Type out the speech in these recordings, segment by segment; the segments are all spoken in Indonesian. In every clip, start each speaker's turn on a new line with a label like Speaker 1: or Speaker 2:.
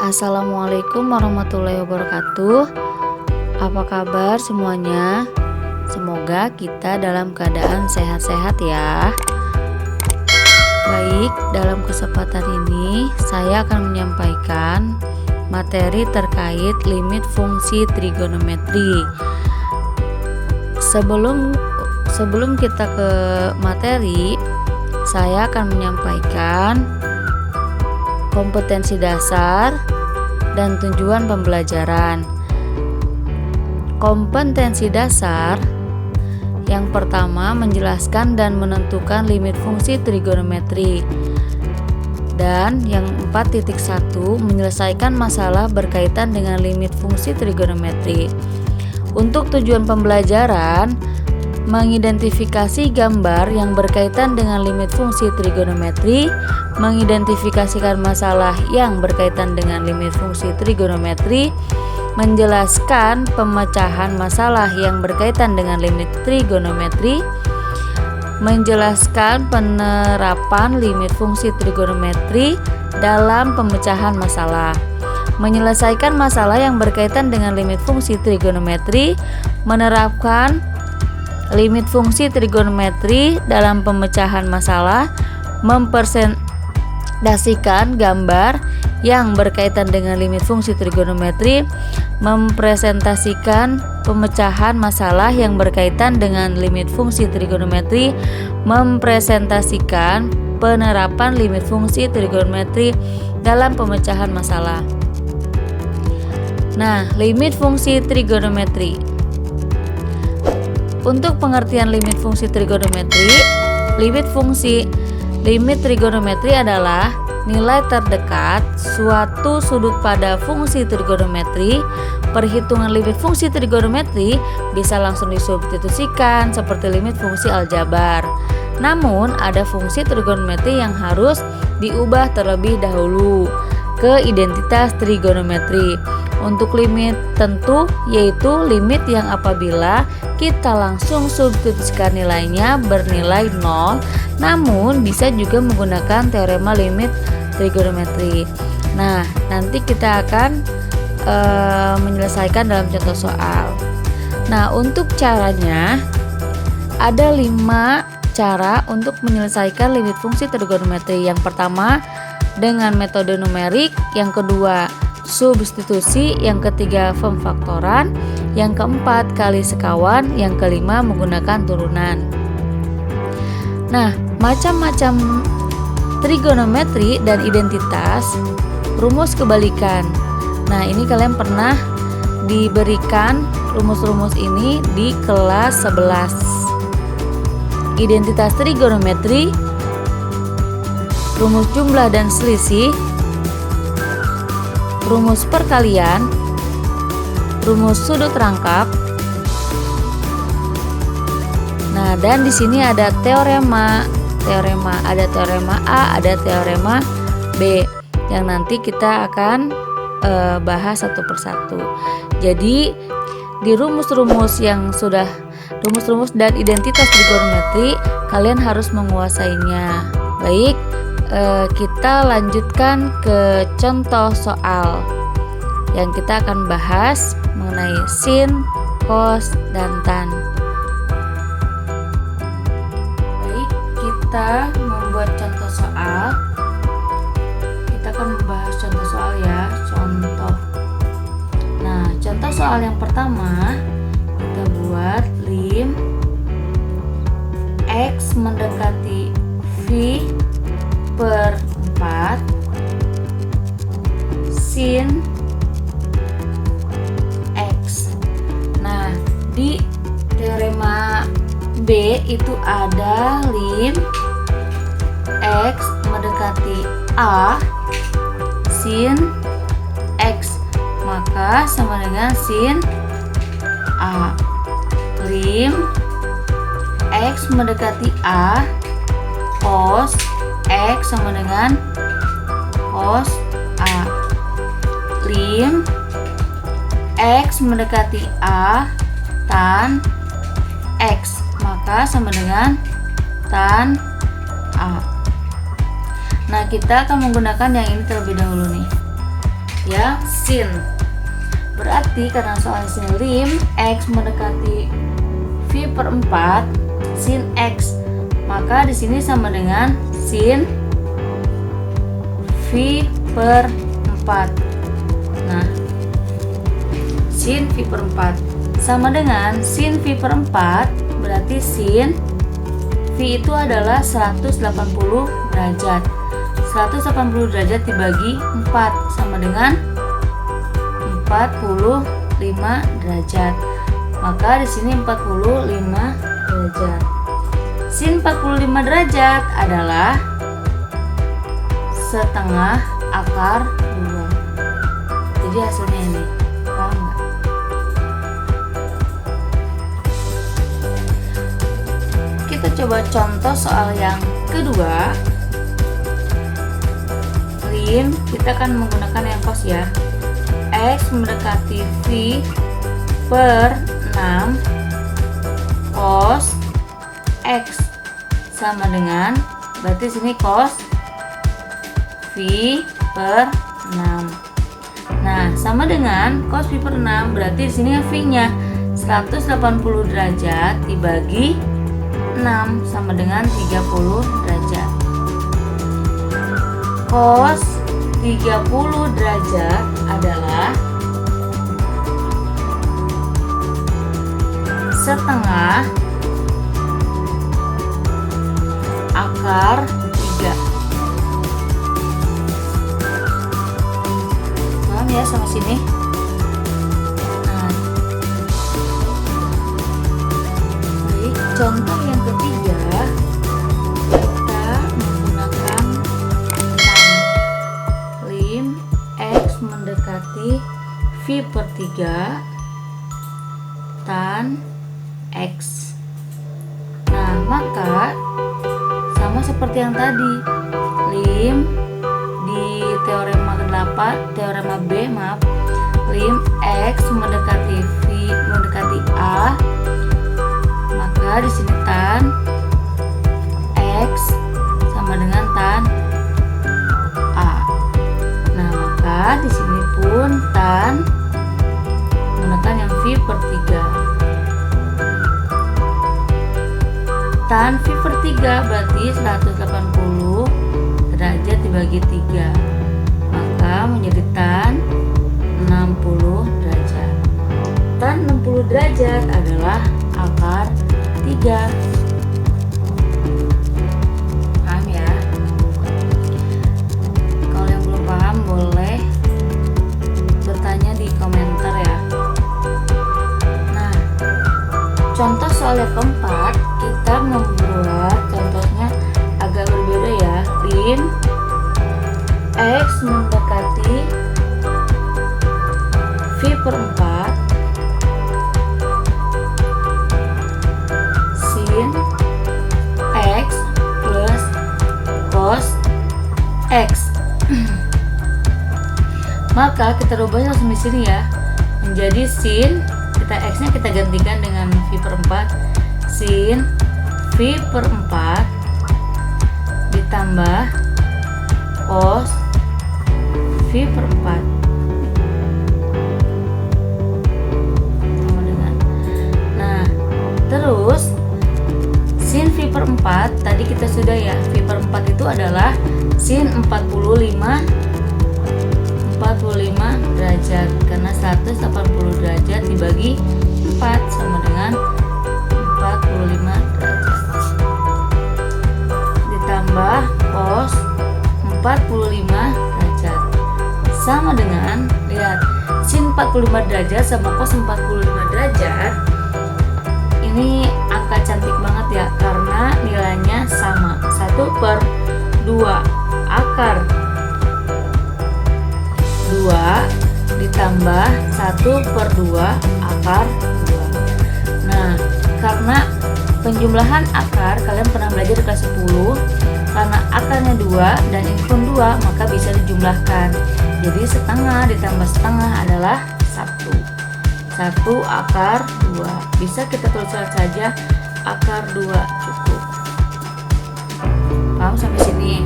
Speaker 1: Assalamualaikum warahmatullahi wabarakatuh. Apa kabar semuanya? Semoga kita dalam keadaan sehat-sehat ya. Baik, dalam kesempatan ini saya akan menyampaikan materi terkait limit fungsi trigonometri. Sebelum kita ke materi, saya akan menyampaikan kompetensi dasar dan tujuan pembelajaran. Kompetensi dasar yang pertama menjelaskan dan menentukan limit fungsi trigonometri. Dan yang 4.1 menyelesaikan masalah berkaitan dengan limit fungsi trigonometri. Untuk tujuan pembelajaran, mengidentifikasi gambar yang berkaitan dengan limit fungsi trigonometri, mengidentifikasikan masalah yang berkaitan dengan limit fungsi trigonometri, menjelaskan pemecahan masalah yang berkaitan dengan limit trigonometri, menjelaskan penerapan limit fungsi trigonometri dalam pemecahan masalah, menyelesaikan masalah yang berkaitan dengan limit fungsi trigonometri, menerapkan limit fungsi trigonometri dalam pemecahan masalah, mempresentasikan gambar yang berkaitan dengan limit fungsi trigonometri, mempresentasikan pemecahan masalah yang berkaitan dengan limit fungsi trigonometri, mempresentasikan penerapan limit fungsi trigonometri dalam pemecahan masalah. Nah, limit fungsi trigonometri. Untuk pengertian limit fungsi trigonometri, limit trigonometri adalah nilai terdekat suatu sudut pada fungsi trigonometri. Perhitungan limit fungsi trigonometri bisa langsung disubstitusikan seperti limit fungsi aljabar. Namun, ada fungsi trigonometri yang harus diubah terlebih dahulu ke identitas trigonometri. Untuk limit tentu, yaitu limit yang apabila kita langsung substitusikan nilainya bernilai 0, namun bisa juga menggunakan teorema limit trigonometri. Nah, nanti kita akan menyelesaikan dalam contoh soal. Nah, untuk caranya ada 5 cara untuk menyelesaikan limit fungsi trigonometri. Yang pertama dengan metode numerik, yang kedua substitusi, yang ketiga pemfaktoran, yang keempat kali sekawan, yang kelima menggunakan turunan. Nah, macam-macam trigonometri dan identitas, rumus kebalikan. Nah, ini kalian pernah diberikan rumus-rumus ini di kelas 11. Identitas trigonometri, rumus jumlah dan selisih, rumus perkalian, rumus sudut rangkap. Nah, dan di sini ada teorema, ada teorema A, ada teorema B yang nanti kita akan bahas satu persatu. Jadi di rumus-rumus dan identitas trigonometri kalian harus menguasainya. Baik, kita lanjutkan ke contoh soal yang kita akan bahas mengenai sin, cos, dan tan. Baik, kita membuat contoh soal. Kita akan membahas contoh soal ya, contoh. Nah, contoh soal yang pertama kita buat lim x mendekati v per 4 sin x. Nah, di teorema B itu ada lim x mendekati A sin x, maka sama dengan sin A. Lim x mendekati A cos x sama dengan cos A. Lim x mendekati A tan x, maka sama dengan tan A. Nah, kita akan menggunakan yang ini terlebih dahulu nih. ya, sin. Berarti karena soal sini lim X mendekati V per 4 sin X, maka di sini sama dengan sin V per 4. Nah, sin V per 4 sama dengan sin V per 4, berarti sin V itu adalah 180 derajat. 180 derajat dibagi 4 sama dengan 45 derajat. Maka di sini 45 derajat. Sin 45 derajat adalah setengah akar 2. Jadi hasilnya ini. Paham nggak? Kita coba contoh soal yang kedua. Lim, kita akan menggunakan yang cos ya. X mendekati V per 6 cos X sama dengan, berarti sini cos V per 6. Nah, sama dengan cos V per 6, berarti di sini V-nya 180 derajat dibagi 6 sama dengan 30 derajat. Cos 30 derajat adalah setengah akar 3. Paham ya sama sini? Nah, baik, contoh yang ketiga, kita menggunakan lim X mendekati V per 3 tan X. Nah, maka sama seperti yang tadi, lim di teorema B, lim X mendekati A, maka di sini tan X sama dengan tan A. Nah, maka di sini pun tan menggunakan yang V per 3. Tan V per 3 berarti 180 derajat dibagi 3, maka menjadi tan 60 derajat. Tan 60 derajat adalah akar 3. Paham ya? Kalau yang belum paham boleh bertanya di komentar ya. Nah, contoh soal yang keempat, kita membuat contohnya agak berbeda ya. Lim X mendekati V per 4 sin X plus cos X. Maka kita rubah langsung di sini ya, menjadi sin, kita X nya kita gantikan dengan V per 4, sin V per 4 ditambah cos V per 4 sama dengan. Nah, terus sin V per 4 tadi kita sudah ya, V per 4 itu adalah sin 45 derajat, karena 180 derajat dibagi 4 sama dengan 45 derajat, ditambah cos 45 derajat sama dengan, lihat, sin 45 derajat sama cos 45 derajat ini angka cantik banget ya, karena nilainya sama, 1/2 akar 2 ditambah 1/2 akar 2. Nah, karena penjumlahan akar kalian pernah belajar di kelas 10, karena akarnya 2 dan ini pun 2, maka bisa dijumlahkan. Jadi setengah ditambah setengah adalah 1. 1 akar 2. Bisa kita tuliskan saja akar 2 cukup. Paham sampai sini?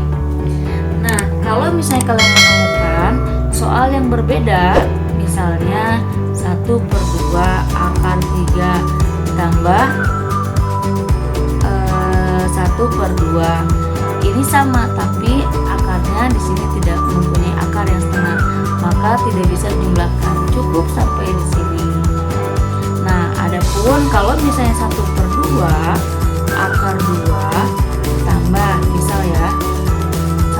Speaker 1: Nah, kalau misalnya kalian menemukan soal soal yang berbeda, misalnya 1/2 akar 3 ditambah 1/2. Ini sama, tapi akarnya di sini tidak mempunyai akar yang setengah, maka tidak bisa dijumlahkan. Cukup sampai di sini. Nah, adapun kalau misalnya 1/2 akar 2 ditambah misal ya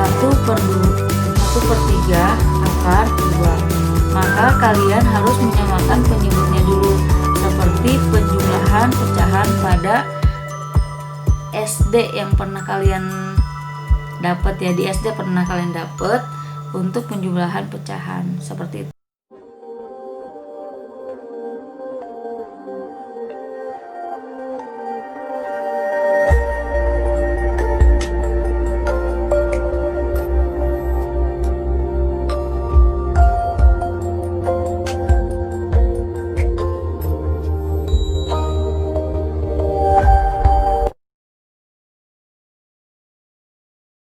Speaker 1: 1/3 akar 2, maka kalian harus menyamakan penyebutnya dulu, seperti penjumlahan pecahan pada SD yang pernah kalian dapat ya, di SD pernah kalian dapat untuk penjumlahan pecahan seperti itu.